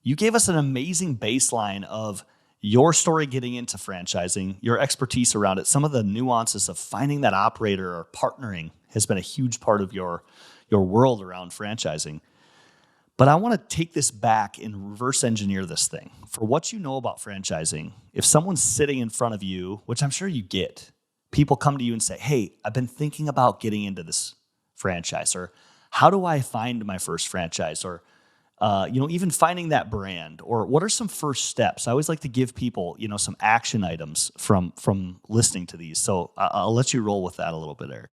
You gave us an amazing baseline of your story getting into franchising, your expertise around it, some of the nuances of finding that operator or partnering has been a huge part of your world around franchising. But I want to take this back and reverse engineer this thing. For what you know about franchising, if someone's sitting in front of you, which I'm sure you get, people come to you and say, hey, I've been thinking about getting into this franchise, or how do I find my first franchise, or even finding that brand, or what are some first steps? I always like to give people, some action items from listening to these. So I'll let you roll with that a little bit, Eric.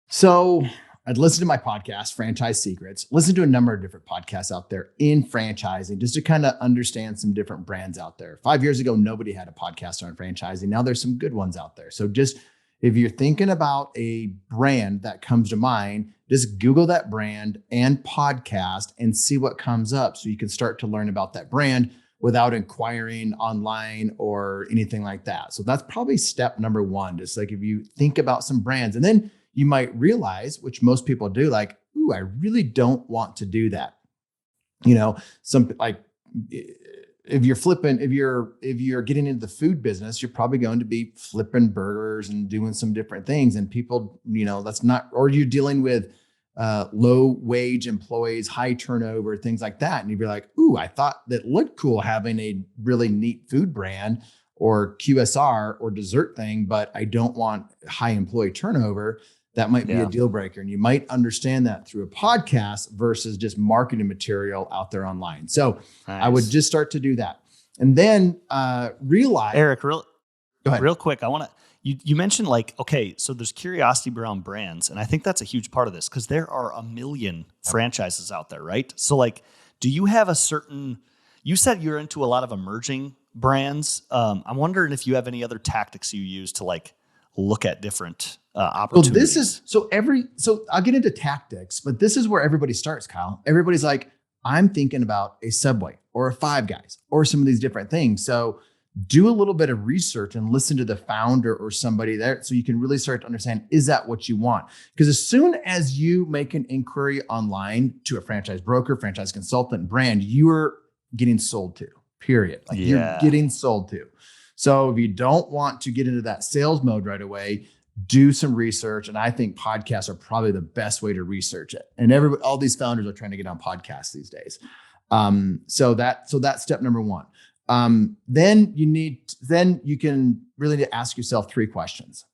So I'd listen to my podcast, Franchise Secrets, listen to a number of different podcasts out there in franchising, just to kind of understand some different brands out there. 5 years ago, nobody had a podcast on franchising. Now there's some good ones out there. So just if you're thinking about a brand that comes to mind, just Google that brand and podcast and see what comes up so you can start to learn about that brand without inquiring online or anything like that. So that's probably step number one. Just like if you think about some brands, and then you might realize, which most people do, like, ooh, I really don't want to do that. Some like if you're getting into the food business, you're probably going to be flipping burgers and doing some different things. And people, that's not, or you're dealing with low wage employees, high turnover, things like that. And you'd be like, ooh, I thought that looked cool having a really neat food brand or QSR or dessert thing, but I don't want high employee turnover. That might be a deal breaker. And you might understand that through a podcast versus just marketing material out there online. So nice. I would just start to do that. And then realize. Eric, go ahead. Real quick, I want to, you mentioned so there's curiosity around brands. And I think that's a huge part of this because there are a million franchises out there, right? So do you have you said you're into a lot of emerging brands. I'm wondering if you have any other tactics you use to look at different opportunities. So I'll get into tactics, but this is where everybody starts, Kyle. Everybody's like, I'm thinking about a Subway or a Five Guys or some of these different things. So do a little bit of research and listen to the founder or somebody there so you can really start to understand, is that what you want? Because as soon as you make an inquiry online to a franchise broker, franchise consultant, brand, you are getting sold to, period. You're getting sold to. So if you don't want to get into that sales mode right away, do some research. And I think podcasts are probably the best way to research it. And all these founders are trying to get on podcasts these days. So that's step number one. Then you can really ask yourself three questions.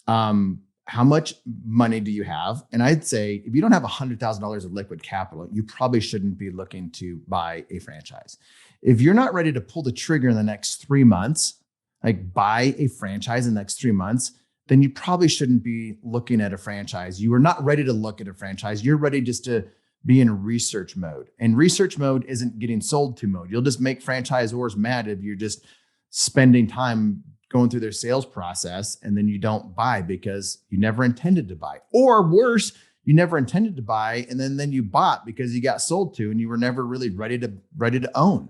How much money do you have? And I'd say if you don't have $100,000 of liquid capital, you probably shouldn't be looking to buy a franchise. If you're not ready to pull the trigger in the next 3 months, buy a franchise in the next 3 months, then you probably shouldn't be looking at a franchise. You are not ready to look at a franchise. You're ready just to be in research mode. And research mode isn't getting sold to mode. You'll just make franchisors mad if you're just spending time going through their sales process and then you don't buy because you never intended to buy. Or worse, you never intended to buy and then you bought because you got sold to and you were never really ready to own.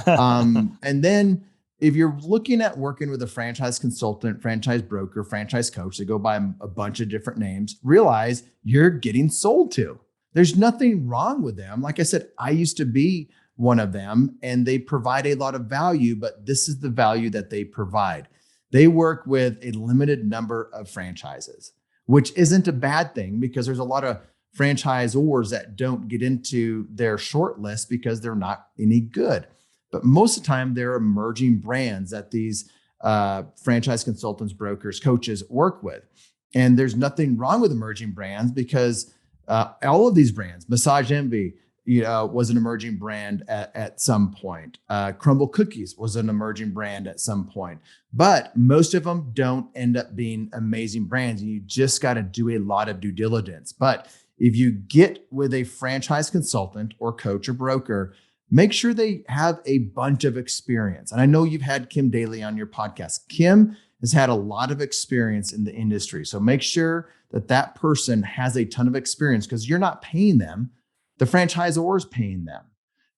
And then if you're looking at working with a franchise consultant, franchise broker, franchise coach, they go by a bunch of different names, realize you're getting sold to. There's nothing wrong with them. Like I said, I used to be one of them and they provide a lot of value, but this is the value that they provide. They work with a limited number of franchises, which isn't a bad thing because there's a lot of franchisors that don't get into their short list because they're not any good. But most of the time, they're emerging brands that these franchise consultants, brokers, coaches work with. And there's nothing wrong with emerging brands because all of these brands, Massage Envy, was an emerging brand at some point. Crumble Cookies was an emerging brand at some point. But most of them don't end up being amazing brands. And you just got to do a lot of due diligence. But if you get with a franchise consultant or coach or broker, make sure they have a bunch of experience. And I know you've had Kim Daly on your podcast. Kim has had a lot of experience in the industry. So make sure that person has a ton of experience because you're not paying them. The franchisor is paying them.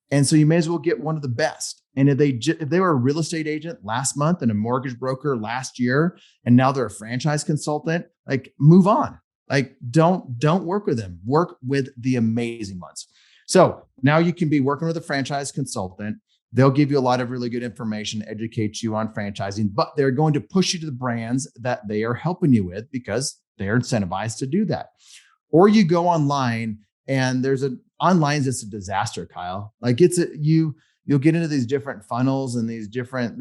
And so you may as well get one of the best. And if they were a real estate agent last month and a mortgage broker last year, and now they're a franchise consultant, move on. Don't work with them. Work with the amazing ones. So now you can be working with a franchise consultant. They'll give you a lot of really good information, educate you on franchising, but they're going to push you to the brands that they are helping you with because they're incentivized to do that. Or you go online, and online is just a disaster, Kyle. Like you'll get into these different funnels and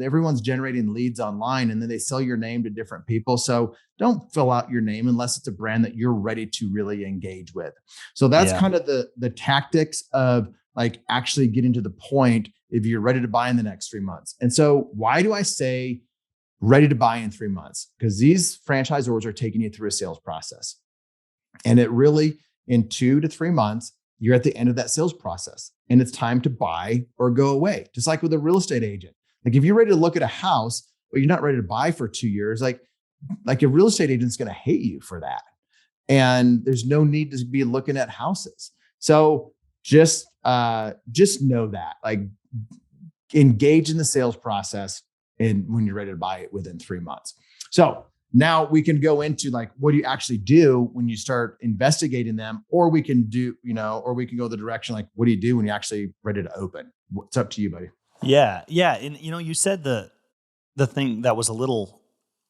everyone's generating leads online, and then they sell your name to different people. So don't fill out your name unless it's a brand that you're ready to really engage with. So that's kind of the tactics of like actually getting to the point if you're ready to buy in the next 3 months. And so why do I say ready to buy in 3 months? Because these franchisors are taking you through a sales process. And it really, in 2 to 3 months, you're at the end of that sales process and it's time to buy or go away. Just like with a real estate agent. Like if you're ready to look at a house, but you're not ready to buy for 2 years, like a real estate agent's going to hate you for that. And there's no need to be looking at houses. So just know that, like, engage in the sales process and when you're ready to buy it within 3 months. So now we can go into like, what do you actually do when you start investigating them? Or we can go the direction, like, what do you do when you're actually ready to open? It's up to you, buddy. Yeah. Yeah. And you said the thing that was a little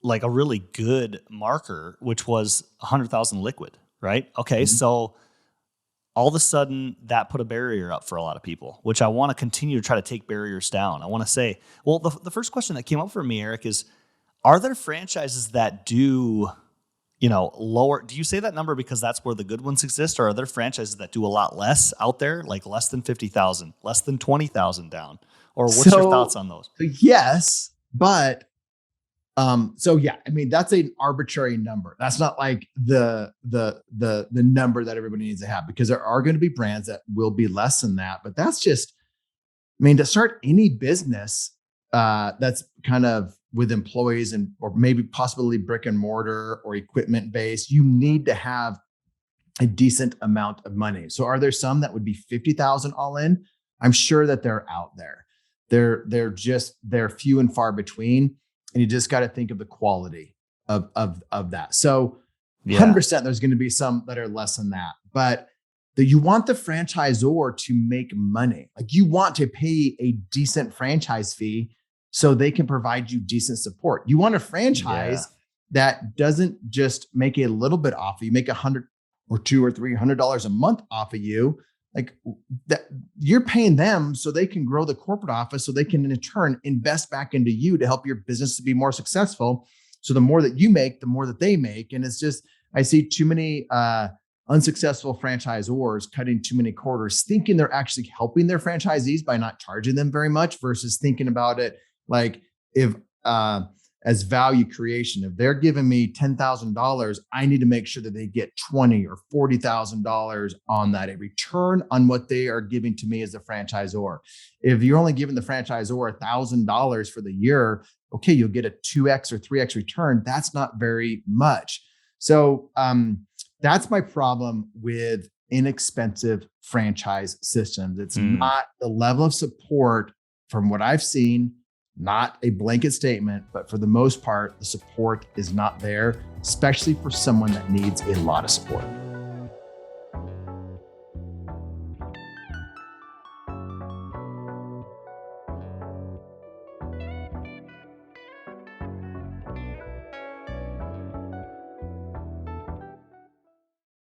like a really good marker, which was 100,000 liquid, right? Okay. Mm-hmm. So all of a sudden that put a barrier up for a lot of people, which I want to continue to try to take barriers down. I want to say, well, the first question that came up for me, Eric, is, are there franchises that do, lower? Do you say that number because that's where the good ones exist? Or are there franchises that do a lot less out there, like less than 50,000, less than 20,000 down? Or what's your thoughts on those? Yes, but that's an arbitrary number. That's not like the number that everybody needs to have, because there are going to be brands that will be less than that. But that's just, to start any business that's kind of with employees or maybe possibly brick and mortar or equipment based, you need to have a decent amount of money. So are there some that would be 50,000 all in? I'm sure that they're out there. They're few and far between. And you just got to think of the quality of that. So 100% there's going to be some that are less than that, but you want the franchisor to make money. Like you want to pay a decent franchise fee so they can provide you decent support. You want a franchise that doesn't just make a little bit off of you, make $100 or $200 or $300 a month off of you. Like that, you're paying them so they can grow the corporate office, so they can in turn invest back into you to help your business to be more successful. So the more that you make, the more that they make. And it's just, I see too many unsuccessful franchisors cutting too many corners, thinking they're actually helping their franchisees by not charging them very much, versus thinking about it like, if as value creation, if they're giving me $10,000, I need to make sure that they get $20,000 or $40,000 on that, a return on what they are giving to me as a franchisor. If you're only giving the franchisor $1,000 for the year, okay, you'll get a 2x or 3x return. That's not very much. So that's my problem with inexpensive franchise systems. It's not the level of support, from what I've seen. Not a blanket statement, but for the most part, the support is not there, especially for someone that needs a lot of support.